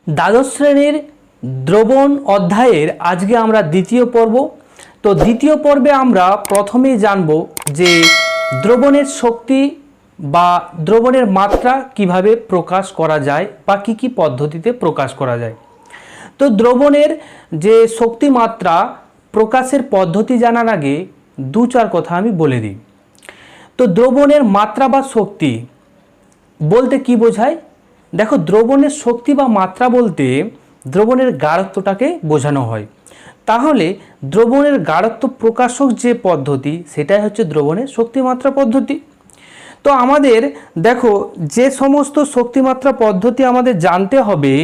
দ্বাদশ শ্রেণীর দ্রবণ অধ্যায়ের আজকে আমরা দ্বিতীয় পর্ব। তো দ্বিতীয় পর্বে আমরা প্রথমেই জানব যে দ্রবণের শক্তি বা দ্রবণের মাত্রা কিভাবে প্রকাশ করা যায় বা কি কি পদ্ধতিতে প্রকাশ করা যায়। তো দ্রবণের যে শক্তি মাত্রা প্রকাশের পদ্ধতি জানার আগে দু চার কথা আমি বলে দিই। তো দ্রবণের মাত্রা বা শক্তি বলতে কি বোঝায়? দেখো, দ্রবণের শক্তি বা মাত্রা বলতে দ্রবণের গাঢ়ত্বটাকে বোঝানো হয়। তাহলে দ্রবণের গাঢ়ত্ব প্রকাশক যে পদ্ধতি সেটাই হচ্ছে দ্রবণের শক্তিমাত্রা পদ্ধতি। তো আমাদের দেখো, যে সমস্ত শক্তিমাত্রা পদ্ধতি আমাদের জানতে হবে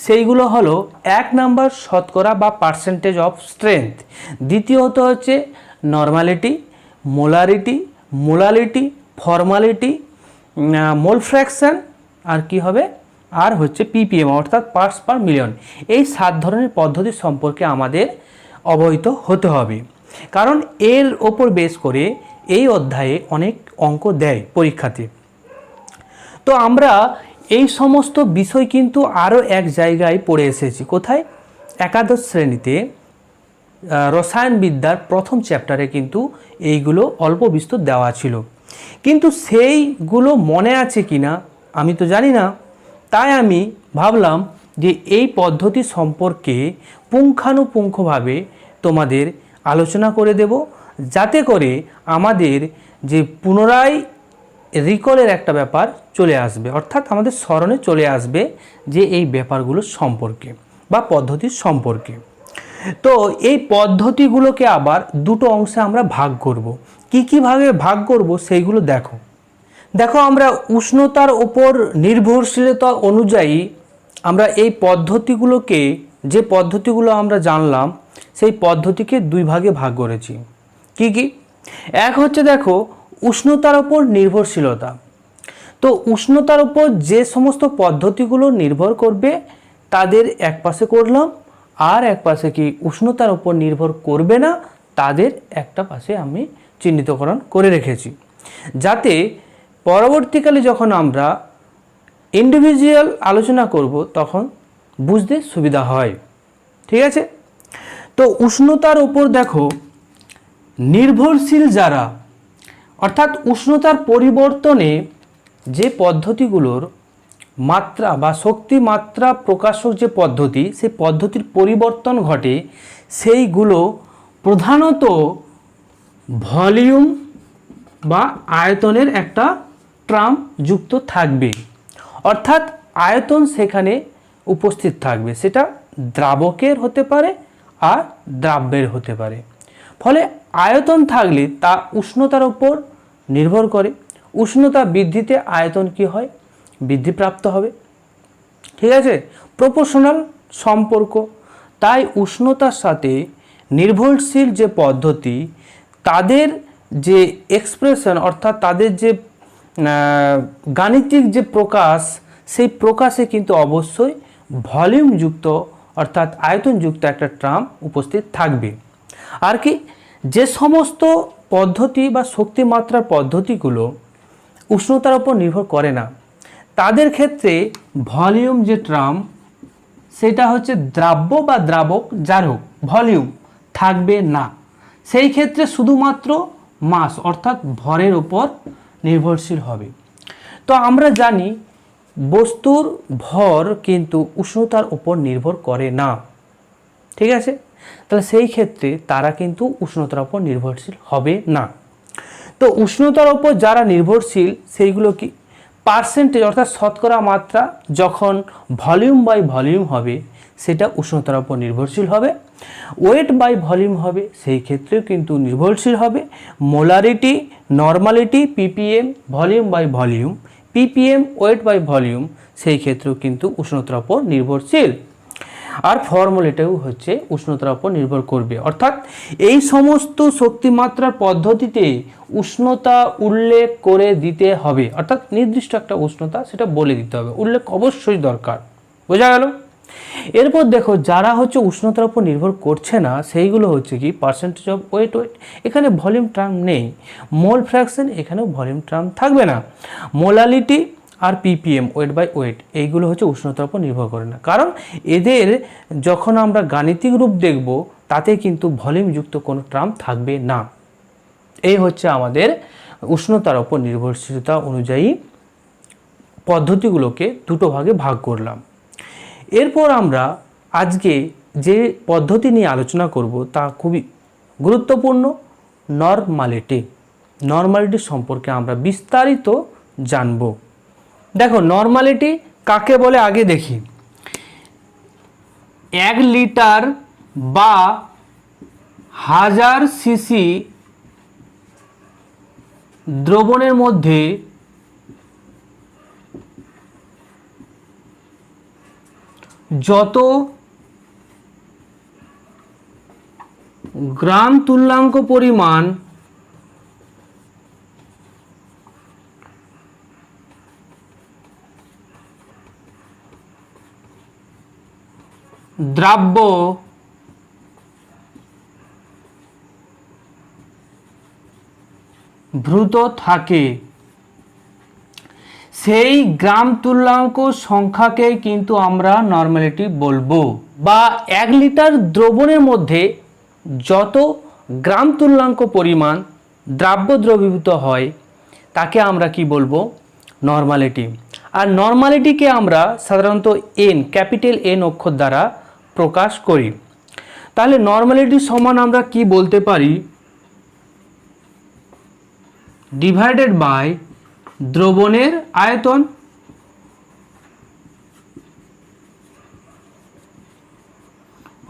সেইগুলো হলো 1 নাম্বার শতকরা বা পার্সেন্টেজ অফ স্ট্রেংথ, দ্বিতীয়ত হচ্ছে normality, molarity, molality, formality, mole fraction, আর কি হবে, আর হচ্ছে পিপিএম অর্থাৎ পার্টস পার মিলিয়ন। এই 7 ধরনের পদ্ধতি সম্পর্কে আমাদের অবহিত হতে হবে, কারণ এর ওপর বেস করে এই অধ্যায়ে অনেক অঙ্ক দেয় পরীক্ষাতে। তো আমরা এই সমস্ত বিষয় কিন্তু আরও এক জায়গায় পড়ে এসেছি। কোথায়? একাদশ শ্রেণীতে রসায়নবিদ্যার প্রথম চ্যাপ্টারে কিন্তু এইগুলো অল্প বিস্তর দেওয়া ছিল, কিন্তু সেইগুলো মনে আছে কি না আমি তো জানি না। তাই আমি ভাবলাম যে এই পদ্ধতি সম্পর্কে পুঙ্খানুপুঙ্খভাবে তোমাদের আলোচনা করে দেব, যাতে করে আমাদের যে পুনরায় রিকলের একটা ব্যাপার চলে আসবে, অর্থাৎ আমাদের স্মরণে চলে আসবে যে এই ব্যাপারগুলো সম্পর্কে বা পদ্ধতির সম্পর্কে। তো এই পদ্ধতিগুলোকে আবার দুটো অংশে আমরা ভাগ করব। কি ভাবে ভাগ করব সেইগুলো দেখো। আমরা উষ্ণতার ওপর নির্ভরশীলতা অনুযায়ী আমরা এই পদ্ধতিগুলোকে, যে পদ্ধতিগুলো আমরা জানলাম সেই পদ্ধতিকে দুই ভাগে ভাগ করেছি। কি এক হচ্ছে দেখো উষ্ণতার ওপর নির্ভরশীলতা। তো উষ্ণতার উপর যে সমস্ত পদ্ধতিগুলো নির্ভর করবে তাদের এক পাশে করলাম, আর এক পাশে কি উষ্ণতার উপর নির্ভর করবে না তাদের একটা পাশে আমি চিহ্নিতকরণ করে রেখেছি, যাতে পরবর্তীকালে যখন আমরা ইন্ডিভিজুয়াল আলোচনা করব তখন বুঝতে সুবিধা হয়। ঠিক আছে? তো উষ্ণতার উপর দেখো নির্ভরশীল যারা, অর্থাৎ উষ্ণতার পরিবর্তনে যে পদ্ধতিগুলোর মাত্রা বা শক্তি মাত্রা প্রকাশক যে পদ্ধতি, সেই পদ্ধতির পরিবর্তন ঘটে, সেইগুলো প্রধানত ভলিউম বা আয়তনের একটা ট্রাম যুক্ত থাকবে, অর্থাৎ আয়তন সেখানে উপস্থিত থাকবে। সেটা দ্রাবকের হতে পারে আর দ্রাব্যের হতে পারে। ফলে আয়তন থাকলে তা উষ্ণতার উপর নির্ভর করে। উষ্ণতা বৃদ্ধিতে আয়তন কি হয়? বৃদ্ধিপ্রাপ্ত হবে। ঠিক আছে? প্রপোর্শনাল সম্পর্ক। তাই উষ্ণতার সাথে নির্ভরশীল যে পদ্ধতি, তাদের যে এক্সপ্রেশন অর্থাৎ তাদের যে গাণিতিক যে প্রকাশ, সেই প্রকাশে কিন্তু অবশ্যই ভলিউমযুক্ত অর্থাৎ আয়তনযুক্ত একটা ট্রাম উপস্থিত থাকবে। আর কি, যে সমস্ত পদ্ধতি বা শক্তিমাত্রার পদ্ধতিগুলো উষ্ণতার উপর নির্ভর করে না তাদের ক্ষেত্রে ভলিউম যে ট্রাম সেটা হচ্ছে দ্রাব্য বা দ্রাবক যার হোক, ভলিউম থাকবে না। সেই ক্ষেত্রে শুধুমাত্র মাস অর্থাৎ ভরের উপর নির্ভরশীল হবে। তো আমরা জানি বস্তুর ভর কিন্তু উষ্ণতার উপর নির্ভর করে না। ঠিক আছে? তাহলে সেই ক্ষেত্রে তারা কিন্তু উষ্ণতার উপর নির্ভরশীল হবে না। তো উষ্ণতার উপর যারা নির্ভরশীল সেইগুলো কি? পার্সেন্টেজ অর্থাৎ শতকরা মাত্রা যখন ভলিউম বাই ভলিউম হবে সেটা উষ্ণতার উপর নির্ভরশীল হবে। ওয়েট বাই ভলিউম হবে, সেই ক্ষেত্রেও কিন্তু নির্ভরশীল হবে। Molarity, normality, ppm, volume by volume, ppm, weight by volume, সেই ক্ষেত্রেও কিন্তু উষ্ণতার উপর নির্ভরশীল। আর ফর্মুলাটাও হচ্ছে উষ্ণতার উপর নির্ভর করবে। অর্থাৎ এই সমস্ত শক্তিমাত্রার পদ্ধতিতে উষ্ণতা উল্লেখ করে দিতে হবে, অর্থাৎ নির্দিষ্ট একটা উষ্ণতা সেটা বলে দিতে হবে, উল্লেখ অবশ্যই দরকার। বোঝা গেল? এরপর দেখো যারা হচ্ছে উষ্ণতার উপর নির্ভর করছে না সেইগুলো হচ্ছে কি পার্সেন্টেজ অফ ওয়েট। এখানে ভলিউম টার্ম নেই। মোল ফ্র্যাকশন, এখানেও ভলিউম টার্ম থাকবে না। মোলালিটি আর ppm ওয়েট বাই ওয়েট এইগুলো হচ্ছে উষ্ণতার উপর নির্ভর করে না, কারণ এদের যখন আমরা গাণিতিক রূপ দেখব তাতে কিন্তু ভলিউমযুক্ত কোনো টার্ম থাকবে না। এই হচ্ছে আমাদের উষ্ণতার উপর নির্ভরশীলতা অনুযায়ী পদ্ধতিগুলোকে দুটো ভাগে ভাগ করলাম। এরপর আমরা আজকে যে পদ্ধতি নিয়ে আলোচনা করব তা খুবই গুরুত্বপূর্ণ, নর্মালিটি সম্পর্কে আমরা বিস্তারিত জানব। দেখো নর্মালিটি কাকে বলে আগে দেখি। 1 লিটার বা 1000 সিসি দ্রবণের মধ্যে যত গ্রাম তুল্যাঙ্ক পরিমাণ দ্রাব্য ভূত থাকে সেই গ্রাম তুল্যাঙ্ক সংখ্যাকে কিন্তু আমরা নর্মালিটি বলবো। বা 1 লিটার দ্রবণের মধ্যে যত গ্রাম তুল্যাঙ্ক পরিমাণ দ্রাব্য দ্রবীভূত হয় তাকে আমরা কি বলবো, নর্মালিটি। আর নর্মালিটিকে আমরা সাধারণত এন, ক্যাপিটাল এন অক্ষর দ্বারা প্রকাশ করি। তাহলে নর্মালিটির সমান আমরা কি বলতে পারি, ডিভাইডেড বাই দ্রবণের আয়তন।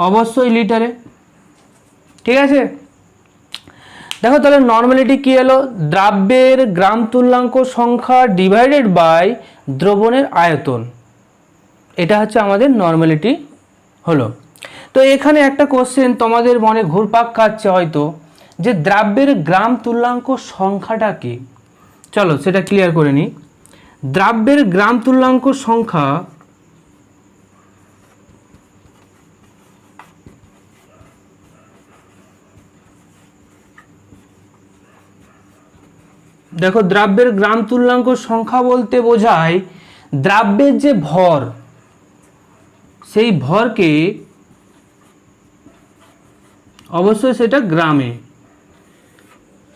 অবশ্যই লিটারে, ঠিক আছে। দেখো তাহলে নর্মালিটি কি হলো, দ্রাব্যের গ্রাম তুল্যাঙ্ক সংখ্যা ডিভাইডেড বাই দ্রবণের আয়তন, এটা হচ্ছে আমাদের নর্মালিটি হলো। তো এখানে একটা কোশ্চেন তোমাদের মনে ঘুরপাক খাচ্ছে হয়তো, যে দ্রাব্যের গ্রাম তুল্যাঙ্ক সংখ্যাটা কি। চলো সেটা ক্লিয়ার করে নিই। দ্রাব্যের গ্রাম তুল্যাঙ্ক সংখ্যা দেখো, দ্রাব্যের গ্রাম তুল্যাঙ্ক সংখ্যা বলতে বোঝায় দ্রাব্যের যে ভর, সেই ভরকে অবশ্যই সেটা গ্রামে,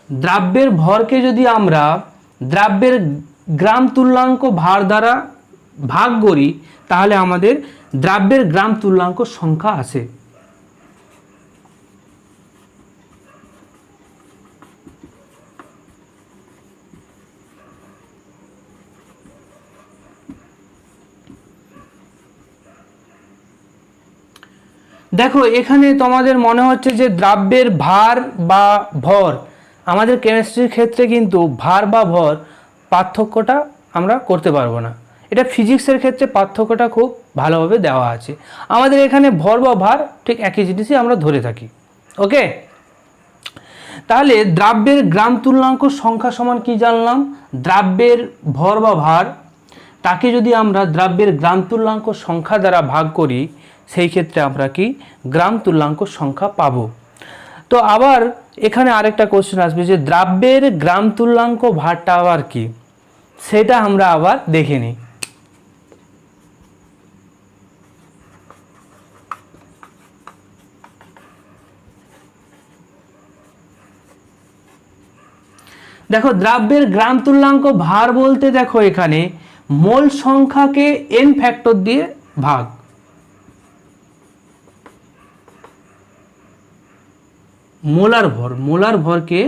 দ্রাব্যের ভরকে যদি আমরা দ্রাব্যের গ্রাম তুল্যাঙ্ক ভার দ্বারা ভাগ করি তাহলে আমাদের দ্রাব্যের গ্রাম তুল্যাঙ্ক সংখ্যা আসে। দেখো এখানে তোমাদের মনে হচ্ছে যে দ্রাব্যের ভার বা ভর, আমাদের কেমিস্ট্রির ক্ষেত্রে কিন্তু ভার বা ভর পার্থক্যটা আমরা করতে পারবো না। এটা ফিজিক্সের ক্ষেত্রে পার্থক্যটা খুব ভালোভাবে দেওয়া আছে। আমাদের এখানে ভর বা ভার ঠিক একই জিনিসই আমরা ধরে থাকি। ওকে, তাহলে দ্রাব্যের গ্রাম তুল্যাঙ্ক সংখ্যা সমান কি জানলাম, দ্রাব্যের ভর বা ভার তাকে যদি আমরা দ্রাব্যের গ্রাম তুল্যাঙ্ক সংখ্যা দ্বারা ভাগ করি সেই ক্ষেত্রে আমরা কি গ্রাম তুল্যাঙ্ক সংখ্যা পাবো। তো আবার এখানে আরেকটা কোশ্চেন আসবে যে দ্রাব্যের গ্রাম তুল্যাঙ্ক ভারটা আবার কি, সেটা আমরা আবার দেখে নিই। দেখো দ্রাব্যের গ্রাম তুল্যাঙ্ক ভার বলতে দেখো এখানে মোল সংখ্যাকে n ফ্যাক্টর দিয়ে ভাগ, মোলার ভরকে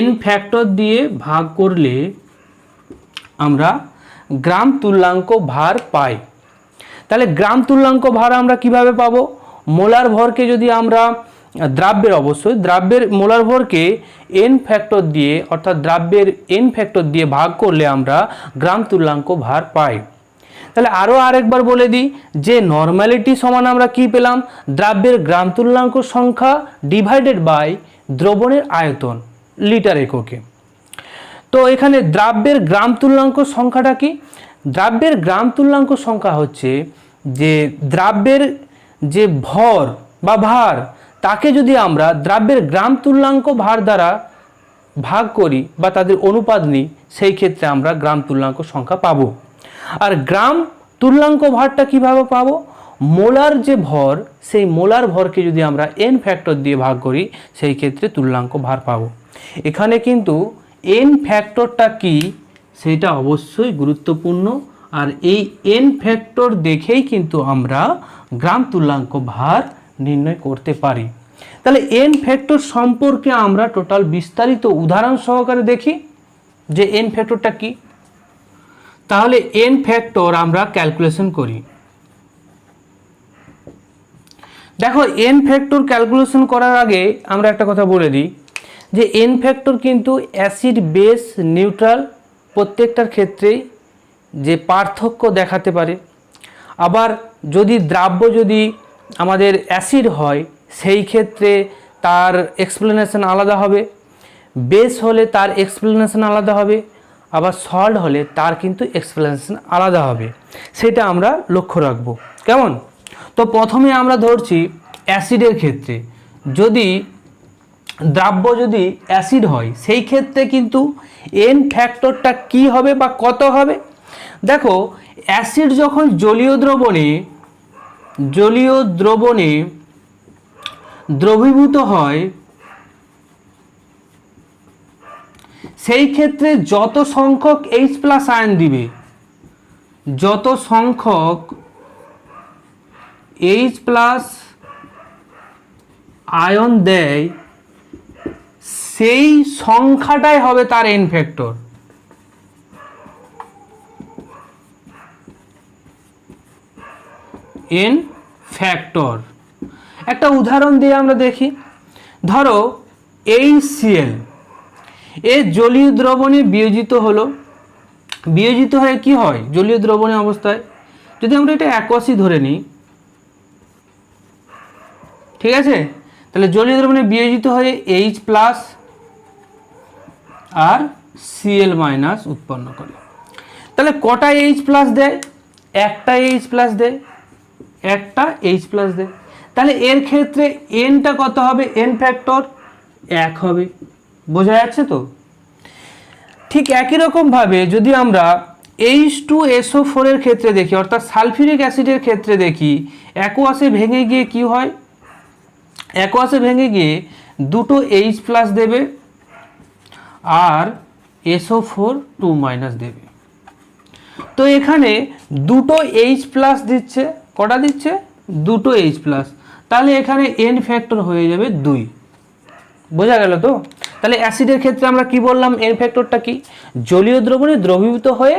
n ফ্যাক্টর দিয়ে ভাগ করলে আমরা গ্রাম তুল্যাঙ্ক ভার পাই। তাহলে গ্রাম তুল্যাঙ্ক ভার আমরা কিভাবে পাবো, মোলার ভরকে যদি আমরা দ্রাব্যের মোলার ভরকে n ফ্যাক্টর দিয়ে, অর্থাৎ দ্রাব্যের n ফ্যাক্টর দিয়ে ভাগ করলে আমরা গ্রাম তুল্যাঙ্ক ভার পাই। তাহলে আরও আরেকবার বলে দিই যে নর্মালিটি সমান আমরা কি পেলাম, দ্রাব্যের গ্রাম তুল্যাঙ্ক সংখ্যা ডিভাইডেড বাই দ্রবণের আয়তন লিটার এককে। তো এখানে দ্রাব্যের গ্রাম তুল্যাঙ্ক সংখ্যাটা কি, দ্রাব্যের গ্রাম তুল্যাঙ্ক সংখ্যা হচ্ছে যে দ্রাব্যের যে ভর বা ভার তাকে যদি আমরা দ্রাব্যের গ্রাম তুল্যাঙ্ক ভার দ্বারা ভাগ করি বা তাদের অনুপাত নিই, সেই ক্ষেত্রে আমরা গ্রাম তুল্যাঙ্ক সংখ্যা পাবো। আর গ্রাম তুল্যাঙ্ক ভারটা কিভাবে পাবো? মোলার যে ভর, সেই মোলার ভরকে যদি আমরা n ফ্যাক্টর দিয়ে ভাগ করি, সেই ক্ষেত্রে তুল্যাঙ্ক ভার পাবো। এখানে কিন্তু n ফ্যাক্টরটা কি সেটা অবশ্যই গুরুত্বপূর্ণ, আর এই n ফ্যাক্টর দেখেই কিন্তু আমরা গ্রাম তুল্যাঙ্ক ভার নির্ণয় করতে পারি। তাহলে n ফ্যাক্টর সম্পর্কে আমরা টোটাল বিস্তারিত উদাহরণ সহকারে দেখি যে n ফ্যাক্টরটা কি। তাহলে n ফ্যাক্টর আমরা ক্যালকুলেশন করি। দেখো, n ফ্যাক্টর ক্যালকুলেশন করার আগে আমরা একটা কথা বলে দিই যে n ফ্যাক্টর কিন্তু অ্যাসিড বেস নিউট্রাল প্রত্যেকটার ক্ষেত্রেই যে পার্থক্য দেখাতে পারে। আবার যদি দ্রাব্য যদি আমাদের অ্যাসিড হয়, সেই ক্ষেত্রে তার এক্সপ্লেনেশন আলাদা হবে, বেস হলে তার এক্সপ্লেনেশন আলাদা হবে, আবার সল্ট হলে তার কিন্তু এক্সপ্লেনেশন আলাদা হবে। সেটা আমরা লক্ষ্য রাখব। কেমন? তো প্রথমে আমরা ধরছি অ্যাসিডের ক্ষেত্রে, যদি দ্রাব্য যদি অ্যাসিড হয়, সেই ক্ষেত্রে কিন্তু n ফ্যাক্টরটা কি হবে বা কত হবে? দেখো, অ্যাসিড যখন জলীয় দ্রবণে দ্রবীভূত হয়, সেই ক্ষেত্রে যত সংখ্যক H+ আয়ন দিবে, যত সংখ্যক H+ আয়ন দেয়, সেই সংখ্যাটাই হবে তার n ফ্যাক্টর। n ফ্যাক্টর একটা উদাহরণ দিয়ে আমরা দেখি। ধরো HCl এ জলীয় দ্রবণে বিয়োজিত হলো, বিয়োজিত হয়ে কি হয় জলীয় দ্রবণে অবস্থায়, যদি আমরা এটা অ্যাকোয়াসই ধরে নিই, ঠিক আছে, তাহলে জলীয় দ্রবণে বিয়োজিত হয়ে H+ আর Cl- উৎপন্ন করে। তাহলে কটা H+ দেয়? একটা H+ দেয়, একটা H+ দেয়। তাহলে এর ক্ষেত্রে nটা কত হবে? n ফ্যাক্টর 1 হবে। বোঝা যাচ্ছে তো? ঠিক একই রকমভাবে যদি আমরা H2SO4 এর ক্ষেত্রে দেখি, অর্থাৎ সালফিউরিক অ্যাসিডের ক্ষেত্রে দেখি, অ্যাকোয়াসে ভেঙে গিয়ে কি হয়? অ্যাকোয়াসে ভেঙে গিয়ে দুটো H+ দেবে আর SO4 2- দেবে। তো এখানে দুটো H+ দিচ্ছে, কটা দিচ্ছে? দুটো H+। তাহলে এখানে n ফ্যাক্টর হয়ে যাবে 2। বোঝা গেল তো? তাহলে অ্যাসিডের ক্ষেত্রে আমরা কি বললাম? n ফ্যাক্টরটা কি? জলীয় দ্রবণে দ্রবীভূত হয়ে,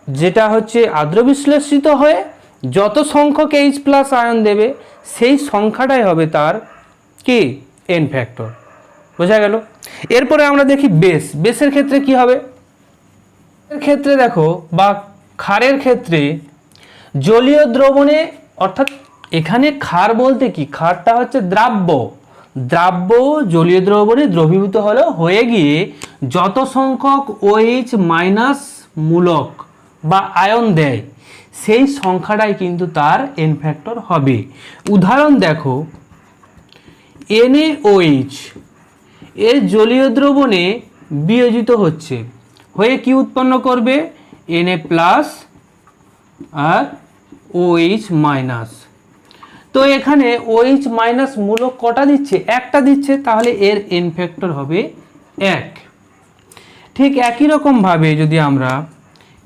যেটা হচ্ছে আদ্র বিশ্লেষিত হয়ে যত সংখ্যক H+ আয়ন দেবে, সেই সংখ্যাটাই হবে তার কি? n factor. বোঝা গেল? এরপরে আমরা দেখি বেসের ক্ষেত্রে কি হবে। এর ক্ষেত্রে দেখো, বা ক্ষারের ক্ষেত্রে জলীয় দ্রবণে, অর্থাৎ এখানে ক্ষার বলতে কি, ক্ষারটা হচ্ছে দ্রাব্য জলীয় দ্রবণে দ্রবীভূত হলো, হয়ে গিয়ে যত সংখ্যক OH- মূলক বা আয়ন দেয়, সেই সংখ্যাটাই কিন্তু তার n ফ্যাক্টর হবে। উদাহরণ দেখো, NaOH এর জলীয় দ্রবণে বিয়োজিত হচ্ছে, হয়ে কি উৎপন্ন করবে? Na+ আর OH-। তো এখানে OH- মূলক কটা দিচ্ছে? একটা দিচ্ছে, তাহলে এর n ফ্যাক্টর হবে 1। ঠিক একই রকমভাবে যদি আমরা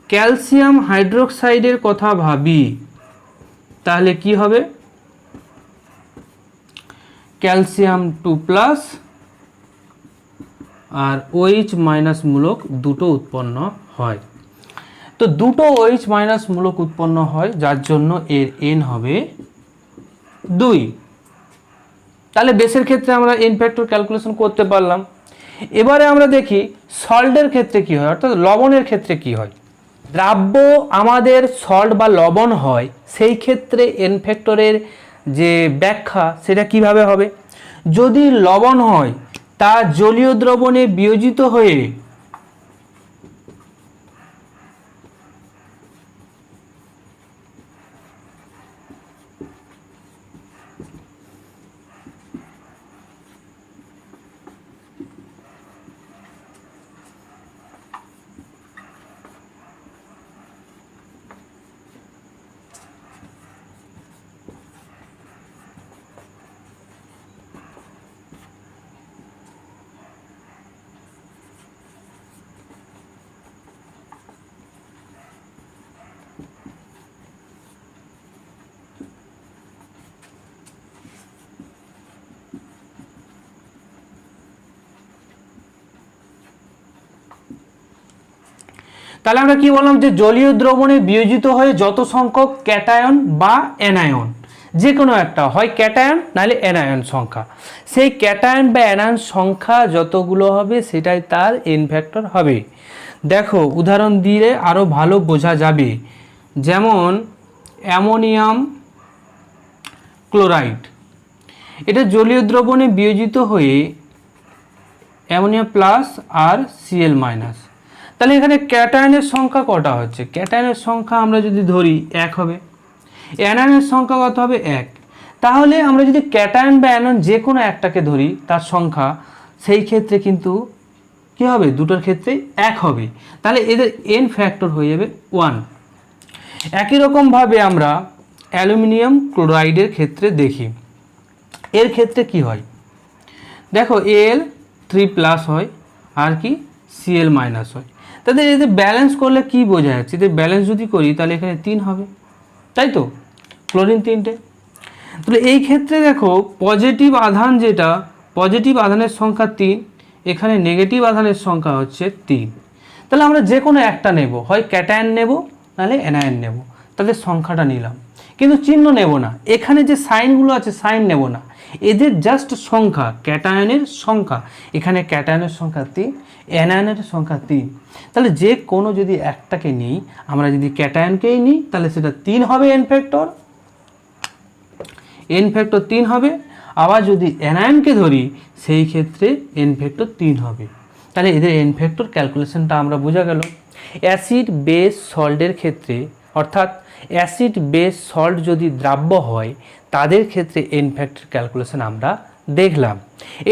ক্যালসিয়াম হাইড্রোক্সাইডের কথা ভাবি, তাহলে কি হবে? ক্যালসিয়াম 2+ আর OH- মূলক দুটো উৎপন্ন হয়। তো দুটো OH- মূলক উৎপন্ন হয়, যার জন্য এর n হবে 2। তাহলে বেসের ক্ষেত্রে আমরা n ফ্যাক্টর ক্যালকুলেশন করতে পারলাম। এবারে আমরা দেখি সল্টের ক্ষেত্রে কি হয়, অর্থাৎ লবণের ক্ষেত্রে কি হয়। দ্রাব্য আমাদের সল্ট বা লবণ হয়, সেই ক্ষেত্রে n ফ্যাক্টরের যে ব্যাখ্যা, সেটা কিভাবে হবে? যদি লবণ হয়, তা জলীয় দ্রবণে বিয়োজিত হয়ে তাহলে আমরা কি বললাম যে জলীয় দ্রবণে বিয়োজিত হয়ে যত সংখ্যক ক্যাটায়ন বা অ্যানায়ন যে কোনো একটা হয় ক্যাটায়ন নাহলে অ্যানায়ন সংখ্যা, সেই ক্যাটায়ন বা অ্যানায়ন সংখ্যা যতগুলো হবে সেটাই তার এন ফ্যাক্টর হবে। দেখো উদাহরণ দিলে আরও ভালো বোঝা যাবে, যেমন অ্যামোনিয়াম ক্লোরাইড, এটা জলীয় দ্রবণে বিয়োজিত হয়ে অ্যামোনিয়া প্লাস আর সিএল মাইনাস। তাহলে এখানে ক্যাটায়নের সংখ্যা কটা হচ্ছে? ক্যাটায়নের সংখ্যা আমরা যদি ধরি 1 হবে, অ্যানায়নের সংখ্যা কত হবে? 1। তাহলে আমরা যদি ক্যাটায়ন বা অ্যানায়ন যে কোনো একটাকে ধরি তার সংখ্যা, সেই ক্ষেত্রে কিন্তু কী হবে? দুটোর ক্ষেত্রে 1 হবে। তাহলে এদের এন ফ্যাক্টর হয়ে যাবে 1। একই রকমভাবে আমরা অ্যালুমিনিয়াম ক্লোরাইডের ক্ষেত্রে দেখি, এর ক্ষেত্রে কি হয়? দেখো Al3+ হয় আর কি Cl- হয়। তাদের এদের ব্যালেন্স করলে কি বোঝা যাচ্ছে? এদের ব্যালেন্স যদি করি তাহলে এখানে 3 হবে, তাই তো? ক্লোরিন 3টে। তাহলে এই ক্ষেত্রে দেখো পজিটিভ আধান, যেটা পজিটিভ আধানের সংখ্যা 3, এখানে নেগেটিভ আধানের সংখ্যা হচ্ছে 3। তাহলে আমরা যে কোনো একটা নেব, হয় ক্যাটায়ন নেব নাহলে অ্যানায়ন নেব, তাদের সংখ্যাটা নিলাম, কিন্তু চিহ্ন নেব না। এখানে যে সাইনগুলো আছে সাইন নেব না, এদের জাস্ট সংখ্যা, ক্যাটায়নের সংখ্যা, এখানে ক্যাটায়নের সংখ্যা 3, অ্যানায়নের সংখ্যা 3। তাহলে যে কোনো যদি একটাকে নিই, আমরা যদি ক্যাটায়নকেই নিই তাহলে সেটা 3 হবে এন ফ্যাক্টর, এন ফ্যাক্টর 3 হবে। আবার যদি অ্যানায়নকে ধরি সেই ক্ষেত্রে এন ফ্যাক্টর 3 হবে। তাহলে এদের এন ফ্যাক্টর ক্যালকুলেশনটা আমরা বোঝা গেল। অ্যাসিড বেস সল্টের ক্ষেত্রে, অর্থাৎ অ্যাসিড বেস সল্ট যদি দ্রাব্য হয় তাদের ক্ষেত্রে এন ফ্যাক্টর ক্যালকুলেশন আমরা দেখলাম।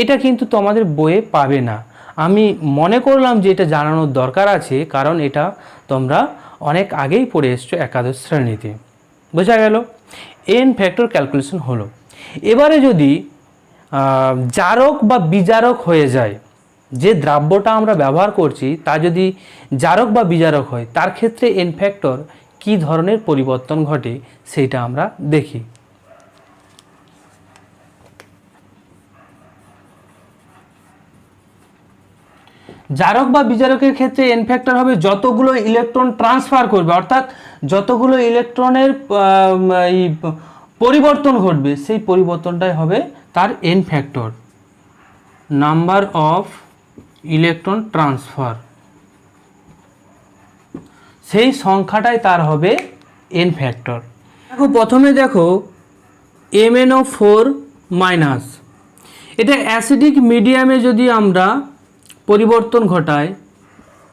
এটা কিন্তু তোমাদের বইয়ে পাবে না, আমি মনে করলাম যে এটা জানানোর দরকার আছে, কারণ এটা তোমরা অনেক আগেই পড়ে এসছো একাদশ শ্রেণীতে। বোঝা গেল? এন ফ্যাক্টর ক্যালকুলেশন হলো। এবারে যদি জারক বা বিজারক হয়ে যায়, যে দ্রাব্যটা আমরা ব্যবহার করছি তা যদি জারক বা বিজারক হয়, তার ক্ষেত্রে এন ফ্যাক্টর কী ধরনের পরিবর্তন ঘটে সেটা আমরা দেখি। জারক বা বিজারকের ক্ষেত্রে এন ফ্যাক্টর হবে যতগুলো ইলেকট্রন ট্রান্সফার করবে, অর্থাৎ যতগুলো ইলেকট্রনের পরিবর্তন ঘটবে সেই পরিবর্তনটাই হবে তার N factor, number of electron transfer, সেই সংখ্যাটাই তার হবে এন ফ্যাক্টর। দেখো প্রথমে দেখো MnO4-, এটা অ্যাসিডিক মিডিয়ামে যদি আমরা পরিবর্তন ঘটাই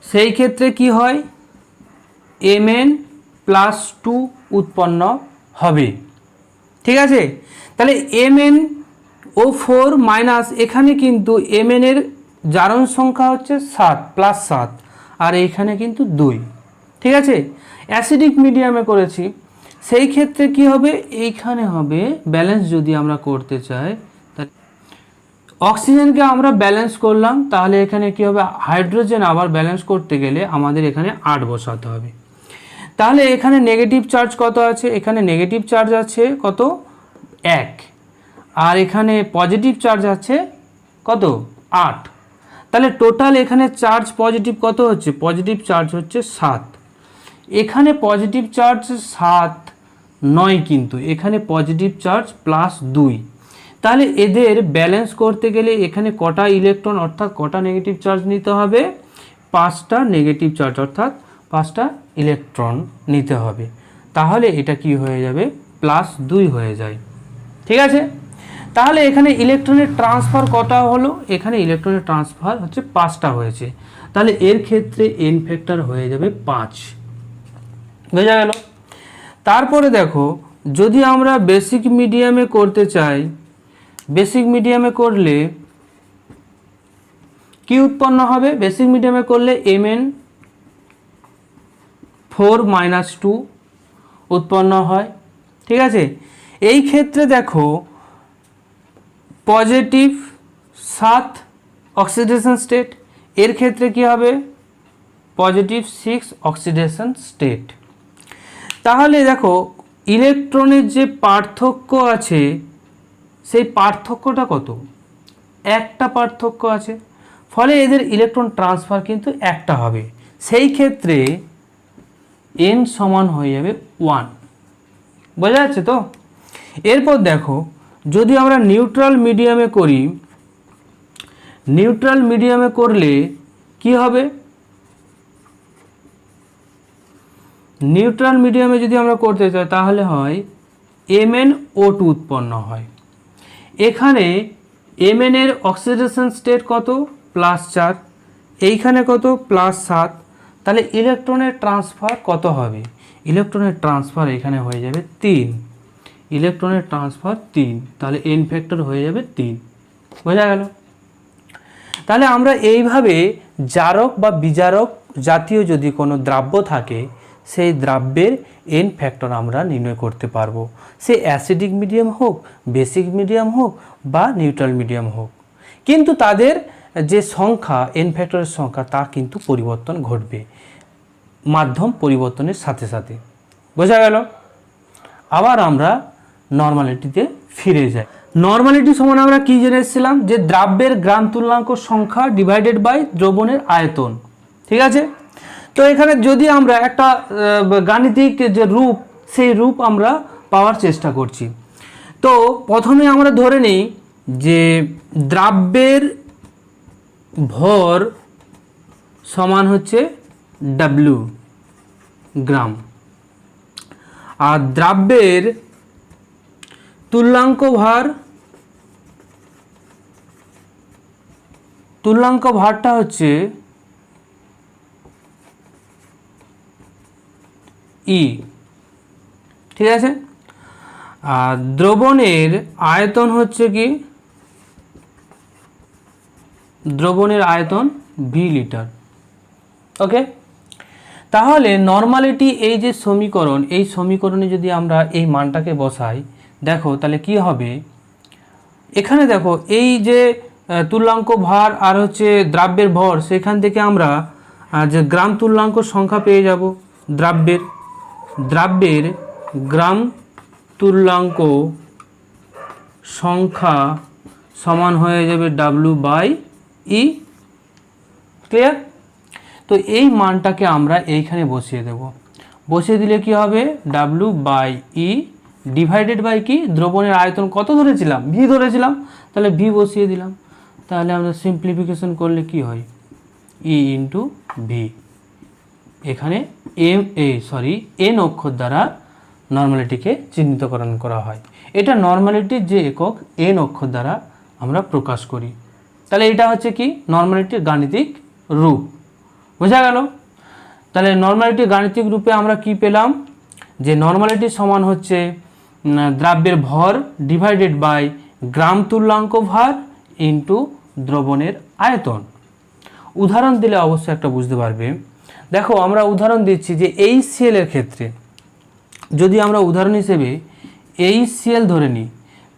সেই ক্ষেত্রে কি হয়? Mn+2 উৎপন্ন হবে। ঠিক আছে? তাহলে MnO4-, এখানে কিন্তু Mn এর জারণ সংখ্যা হচ্ছে 7 +7, আর এইখানে কিন্তু 2। ঠিক আছে? অ্যাসিডিক মিডিয়ামে করেছি, সেই ক্ষেত্রে কি হবে? এইখানে হবে ব্যালেন্স যদি আমরা করতে চাই, অক্সিজেনকে আমরা ব্যালেন্স করলাম, তাহলে এখানে কি হবে? হাইড্রোজেন আবার ব্যালেন্স করতে গেলে আমাদের এখানে 8 বসাতে হবে। তাহলে এখানে নেগেটিভ চার্জ কত আছে? এখানে নেগেটিভ চার্জ আছে কত? 1। আর এখানে পজিটিভ চার্জ আছে কত? 8। তাহলে টোটাল এখানে চার্জ পজিটিভ কত হচ্ছে? পজিটিভ চার্জ হচ্ছে 7। এখানে পজিটিভ চার্জ 7 নয়, কিন্তু এখানে পজিটিভ চার্জ +2। তাহলে এদের ব্যালেন্স করতে গেলে এখানে কটা ইলেকট্রন অর্থাৎ কটা নেগেটিভ চার্জ নিতে হবে? 5টা নেগেটিভ চার্জ অর্থাৎ 5টা ইলেকট্রন নিতে হবে। তাহলে এটা কি হয়ে যাবে? +2 হয়ে যায়। ঠিক আছে? তাহলে এখানে ইলেকট্রনের ট্রান্সফার কটা হলো? এখানে ইলেকট্রনের ট্রান্সফার হচ্ছে 5টা হয়েছে। তাহলে এর ক্ষেত্রে এন ফ্যাক্টর হয়ে যাবে 5। বোঝা গেল? তারপরে দেখো যদি আমরা বেসিক মিডিয়ামে করতে চাই, বেসিক মিডিয়ামে করলে কি উৎপন্ন হবে? বেসিক মিডিয়ামে করলে Mn4-2 উৎপন্ন হয়। ঠিক আছে? এই ক্ষেত্রে দেখো পজিটিভ 7 অক্সিডেশন স্টেট, এর ক্ষেত্রে কি হবে? Positive 6 oxidation state. তাহলে দেখো ইলেকট্রনের যে পার্থক্য আছে সেই পার্থক্যটা কত? একটা পার্থক্য আছে, ফলে এদের ইলেকট্রন ট্রান্সফার কিন্তু একটা হবে। সেই ক্ষেত্রে n সমান হয়ে যাবে 1। বোঝা যাচ্ছে তো? এরপর দেখো, যদি আমরা নিউট্রাল মিডিয়ামে করি, নিউট্রাল মিডিয়ামে করলে কি হবে? নিউট্রাল মিডিয়ামে যদি আমরা করতে চাই তাহলে হয় MnO2 উৎপন্ন হয়। এখানে Mn এর অক্সিডেশন স্টেট কত? +4, এইখানে কত? +7। তাহলে ইলেকট্রনের ট্রান্সফার কত হবে? ইলেকট্রনের ট্রান্সফার এখানে হয়ে যাবে 3। ইলেকট্রনের ট্রান্সফার 3, তাহলে n ফ্যাক্টর হয়ে যাবে 3। বোঝা গেল? তাহলে আমরা এইভাবে জারক বা বিজারক জাতীয় যদি কোনো দ্রব্য থাকে, সেই দ্রব্যের n ফ্যাক্টর আমরা নির্ণয় করতে পারবো, সে অ্যাসিডিক মিডিয়াম হোক, বেসিক মিডিয়াম হোক বা নিউট্রাল মিডিয়াম হোক। কিন্তু তাদের যে সংখ্যা, n ফ্যাক্টরের সংখ্যা, তা কিন্তু পরিবর্তন ঘটবে মাধ্যম পরিবর্তনের সাথে সাথে। বোঝা গেল? আবার আমরা নর্মালিটিতে ফিরে যাই। নর্মালিটি সমান আমরা কি জেনেছিলাম? যে দ্রব্যের গ্রাম তুল্যাঙ্ক সংখ্যা ডিভাইডেড বাই দ্রবণের আয়তন। ঠিক আছে? তো এখানে যদি আমরা একটা গাণিতিক যে রূপ, সেই রূপ আমরা পাওয়ার চেষ্টা করছি। তো প্রথমে আমরা ধরে নিই যে দ্রব্যের ভর সমান হচ্ছে W গ্রাম, আর দ্রব্যের তুল্যাঙ্ক ভারটা হচ্ছে E। ঠিক আছে? আর দ্রবণের আয়তন হচ্ছে কি? দ্রবণের আয়তন V লিটার। ওকে, তাহলে নর্মালিটি এই যে সমীকরণ, এই সমীকরণে যদি আমরা এই মানটাকে বসাই, দেখো তাহলে কি হবে? এখানে দেখো এই যে তুল্যাঙ্ক ভার আর হচ্ছে দ্রব্যের ভর, সেখান থেকে আমরা যে গ্রাম তুল্যাঙ্ক সংখ্যা পেয়ে যাব। দ্রব্যের গ্রাম তুল্যাঙ্ক সংখ্যা সমান হয়ে যাবে W/E। ক্লিয়ার? তো এই মানটাকে আমরা এইখানে বসিয়ে দেব। বসিয়ে দিলে কি হবে? W/E ডিভাইডেড বাই কি? দ্রবণের আয়তন কত ধরেছিলাম? V ধরেছিলাম, তাহলে V বসিয়ে দিলাম। তাহলে আমরা সিম্পলিফিকেশন করলে কি হয়? E × V। এখানে n অক্ষর দ্বারা নর্মালিটিকে চিহ্নিতকরণ করা হয়। এটা নর্মালিটির যে একক, n অক্ষর দ্বারা আমরা প্রকাশ করি। তাহলে এটা হচ্ছে কি? নর্মালিটির গাণিতিক রূপ। বোঝা গেল? তাহলে নর্মালিটির গাণিতিক রূপে আমরা কি পেলাম? যে নর্মালিটি সমান হচ্ছে দ্রব্যের ভর ডিভাইডেড বাই গ্রাম তুল্যাঙ্ক ভার ইন্টু দ্রবণের আয়তন। উদাহরণ দিলে অবশ্যই একটা বুঝতে পারবে। দেখো আমরা উদাহরণ দিচ্ছি যে HCl এর ক্ষেত্রে যদি আমরা উদাহরণ হিসেবে HCl ধরে নিই,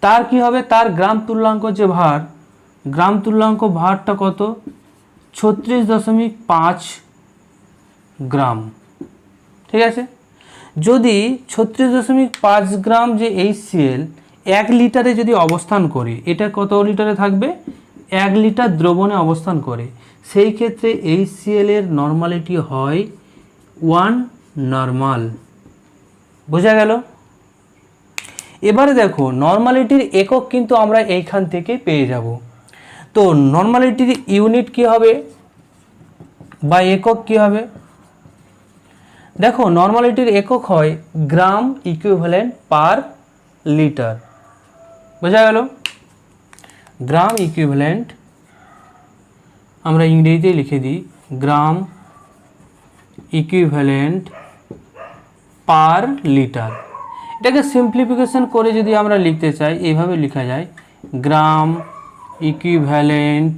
তার কি হবে? তার গ্রাম তুল্যাঙ্ক যে ভার, গ্রাম তুল্যাঙ্ক ভারটা কত? 36.5 গ্রাম। ঠিক আছে? যদি 36.5 গ্রাম যে HCl 1 লিটারে যদি অবস্থান করে, এটা কত লিটারে থাকবে? 1 লিটার দ্রবণে অবস্থান করে, সেই ক্ষেত্রে HCl এর নর্মালিটি হয় 1 নর্মাল। বোঝা গেল? এবারে দেখো নর্মালিটির একক কিন্তু আমরা এইখান থেকে পেয়ে যাব। তো নর্মালিটির ইউনিট কি হবে বা একক কি হবে? দেখো নর্মালিটির একক হয় গ্রাম ইকুইভ্যালেন্ট পার লিটার। বোঝা গেল? গ্রাম ইকুইভ্যালেন্ট আমরা ইংরেজিতে লিখে দিই গ্রাম ইকুইভ্যালেন্ট পার লিটার। এটাকে সিম্পলিফিকেশন করে যদি আমরা লিখতে চাই, এইভাবে লেখা যায় গ্রাম ইকুইভ্যালেন্ট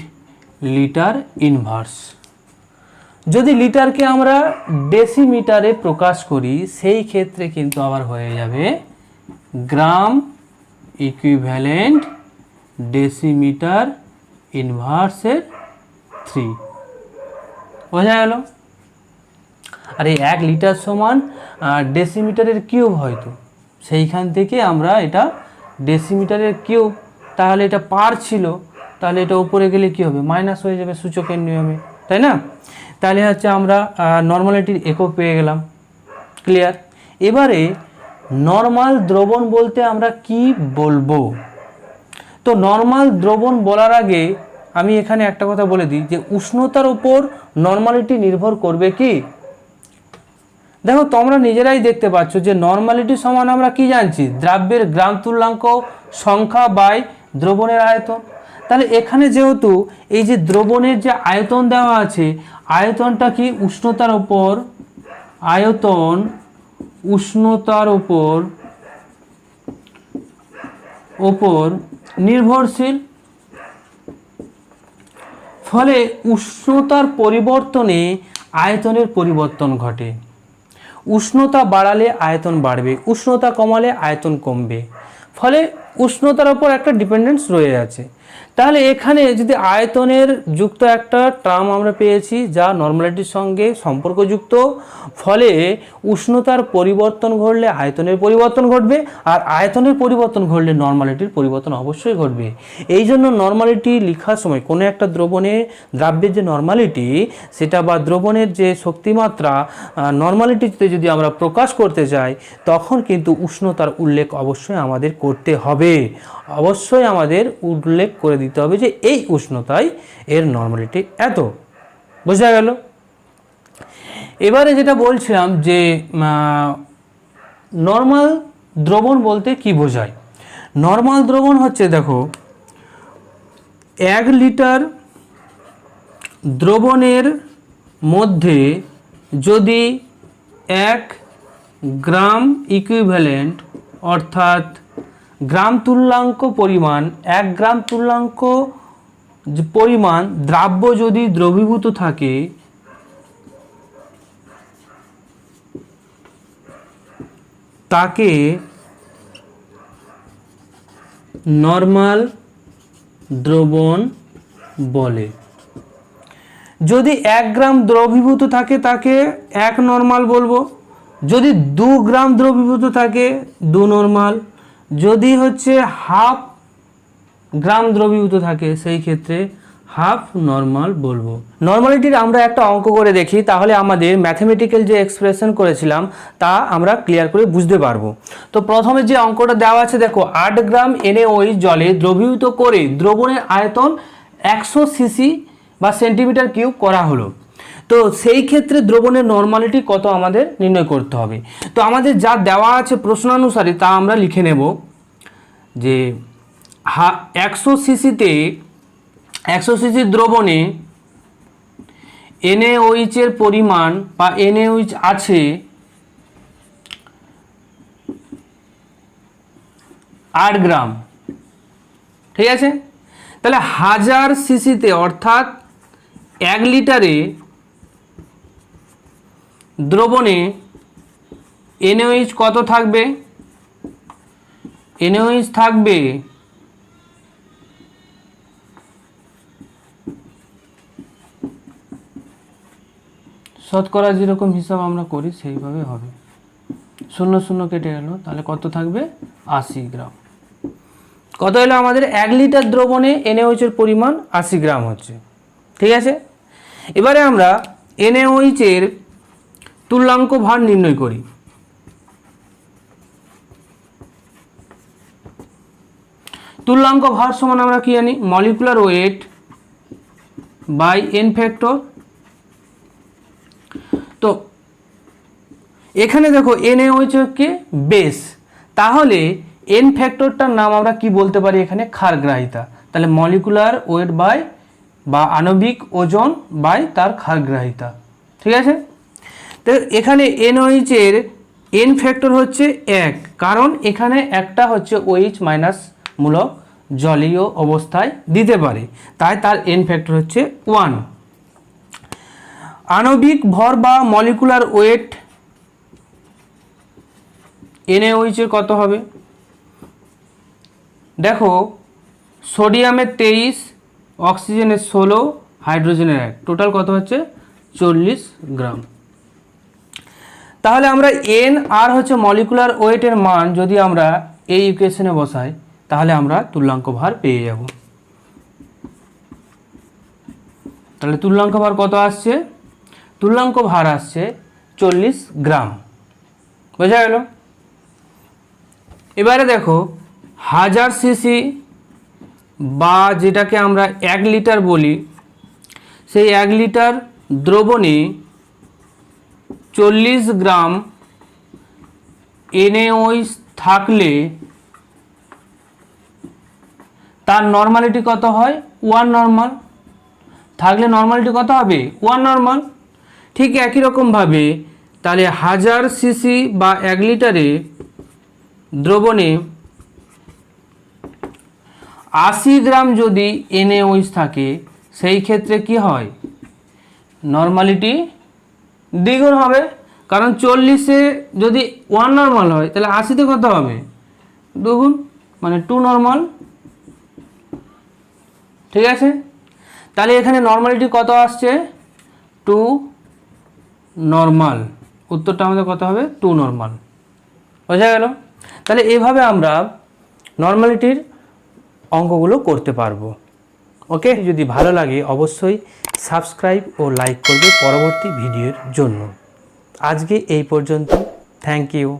লিটার ইনভার্স। যদি লিটারকে আমরা ডেসিমিটারে প্রকাশ করি, সেই ক্ষেত্রে কিন্তু আবার হয়ে যাবে গ্রাম ইকুইভ্যালেন্ট ডেসিমিটার ইনভার্সের 3। বোঝা গেল? আর এই 1 লিটার সমান ডেসিমিটারের কিউব, হয়তো সেইখান থেকে আমরা এটা ডেসিমিটারের কিউব, তাহলে এটা পার ছিল, তাহলে এটা উপরে গেলে কি হবে? মাইনাস হয়ে যাবে সূচকের নিয়মে, তাই না? তাহলে হচ্ছে আমরা নর্মালিটির একক পেয়ে গেলাম। ক্লিয়ার? এবারে নর্মাল দ্রবণ বলতে আমরা কি বলবো? তো নর্মাল দ্রবণ বলার আগে আমি এখানে একটা কথা বলে দিই যে উষ্ণতার উপর নর্মালিটি নির্ভর করবে কি? দেখো তোমরা নিজেরাই দেখতে পাচ্ছ যে নর্মালিটি সমান আমরা কি জানছি? দ্রাব্যের গ্রাম তুল্যাঙ্ক সংখ্যা বাই দ্রবণের আয়তন। তাহলে এখানে যেহেতু এই যে দ্রবণের যে আয়তন দেওয়া আছে, আয়তনটা কি উষ্ণতার উপর, আয়তন উষ্ণতার উপর নির্ভরশীল। ফলে উষ্ণতার পরিবর্তনে আয়তনের পরিবর্তন ঘটে। উষ্ণতা বাড়ালে আয়তন বাড়বে, উষ্ণতা কমালে আয়তন কমবে। ফলে উষ্ণতার উপর একটা ডিপেন্ডেন্স রয়ে আছে। তাহলে এখানে যদি আয়তনের যুক্ত একটা টার্ম আমরা পেয়েছি যা নর্মালিটির সঙ্গে সম্পর্কযুক্ত, ফলে উষ্ণতার পরিবর্তন ঘটলে আয়তনের পরিবর্তন ঘটবে, আর আয়তনের পরিবর্তন ঘটলে নর্মালিটির পরিবর্তন অবশ্যই ঘটবে। এই জন্য নর্মালিটি লেখার সময় কোনো একটা দ্রাব্যের যে নর্মালিটি সেটা বা দ্রবণের যে শক্তিমাত্রা নর্মালিটিতে যদি আমরা প্রকাশ করতে চাই, তখন কিন্তু উষ্ণতার উল্লেখ অবশ্যই আমাদের করতে হবে। অবশ্যই আমাদের উল্লেখ করে দিতে হবে যে এই উষ্ণতায় এর নর্মালিটি এত। বোঝা গেল? এবারে যেটা বলছিলাম যে নর্মাল দ্রবণ বলতে কি বোঝায়? নর্মাল দ্রবণ হচ্ছে, দেখো, 1 লিটার দ্রবণের মধ্যে যদি 1 গ্রাম ইকুইভ্যালেন্ট অর্থাৎ গ্রাম তুল্যাঙ্ক পরিমাণ 1 গ্রাম তুল্যাঙ্ক পরিমাণ দ্রাব্য যদি দ্রবীভূত থাকে, তাকে নর্মাল দ্রবণ বলে। যদি 1 গ্রাম দ্রবীভূত থাকে তাকে 1 নর্মাল বলবো, যদি 2 গ্রাম দ্রবীভূত থাকে 2 নর্মাল, যদি হচ্ছে 1/2 গ্রাম দ্রবীভূত থাকে সেই ক্ষেত্রে 1/2 নর্মাল বলবো। নর্মালিটির আমরা একটা অঙ্ক করে দেখি, তাহলে আমাদের ম্যাথমেটিক্যাল যে এক্সপ্রেশন করেছিলাম তা আমরা ক্লিয়ার করে বুঝতে পারবো। তো প্রথমে যে অঙ্কটা দেওয়া আছে, দেখো, 8 গ্রাম NaOH জলে দ্রবীভূত করে দ্রবণের আয়তন 100 সিসি বা সেন্টিমিটার কিউব করা হলো। তো সেই ক্ষেত্রে দ্রবণের নর্মালিটি কত আমাদের নির্ণয় করতে হবে। তো আমাদের যা দেওয়া আছে প্রশ্নানুসারে তা আমরা লিখে নেব যে 100 সিসিতে 100 সিসি দ্রবণে NaOH এর পরিমাণ বা NaOH আছে 8 গ্রাম। ঠিক আছে? তাহলে 1000 সিসিতে অর্থাৎ 1 লিটারে দ্রবণে NaOH কত থাকবে? NaOH থাকবে শতকরা যেরকম হিসাব আমরা করি সেইভাবে হবে, 0 0 কেটে গেল, তাহলে কত থাকবে? 80 গ্রাম। কত হলো আমাদের? 1 লিটার দ্রবণে NaOH এর পরিমাণ 80 গ্রাম হচ্ছে। ঠিক আছে? এবারে আমরা NaOH এর তুল্যাঙ্ক ভার নির্ণয় করি। তুল্যাঙ্ক ভার সমান আমরা কি জানি? Molecular weight by N factor. তো এখানে দেখো NaOH কে বেস, তাহলে N ফ্যাক্টরটার নাম আমরা কি বলতে পারি? এখানে ক্ষারগ্রাহিতা। তাহলে মলিকুলার ওয়েট বাই বা আণবিক ওজন বাই তার ক্ষারগ্রাহিতা। ঠিক আছে? তো এখানে NaOH এর N ফ্যাক্টর হচ্ছে 1, কারণ এখানে একটা হচ্ছে OH মাইনাস মূলক জলীয় অবস্থায় দিতে পারে, তাই তার N ফ্যাক্টর হচ্ছে 1। আণবিক ভর বা মলিকুলার ওয়েট NaOH এর কত হবে? দেখো, সোডিয়ামের 23, অক্সিজেনের 16, হাইড্রোজেনের 1, টোটাল কত হচ্ছে? 40 গ্রাম। তাহলে আমরা N আর হচ্ছে মলিকুলার ওয়েটের মান যদি আমরা এই ইকুয়েশনে বসাই, তাহলে আমরা তুল্যাঙ্ক ভার পেয়ে যাব। তাহলে তুল্যাঙ্ক ভার কত আসছে? তুল্যাঙ্ক ভার আসছে 40 গ্রাম। বোঝা গেল? এবারে দেখো 1000 সিসি বা যেটাকে আমরা 1 লিটার বলি, সেই 1 লিটার দ্রবণে 40 গ্রাম NaOH থাকলে তার নর্মালিটি কত হয়? 1 নর্মাল। থাকলে নর্মালিটি কত হবে? 1 নর্মাল। ঠিক একই রকমভাবে তাহলে 1000 সিসি বা 1 লিটারে দ্রবণে 80 গ্রাম যদি NaOH থাকে, সেই ক্ষেত্রে কি হয়? নর্মালিটি দ্বিগুণ হবে, কারণ 40-এ যদি 1 নর্মাল হয় তাহলে 80-তে কত হবে? দ্বিগুণ, মানে 2 নর্মাল। ঠিক আছে, তাহলে এখানে নর্মালিটি কত আসছে? 2 নর্মাল। উত্তরটা আমাদের কত হবে? 2 নর্মাল। বোঝা গেল? তাহলে এইভাবে আমরা নর্মালিটির অঙ্কগুলো করতে পারবো। ওকে, যদি ভালো লাগে অবশ্যই সাবস্ক্রাইব ও লাইক করবে পরবর্তী ভিডিওর জন্য। আজকে এই পর্যন্ত। Thank you.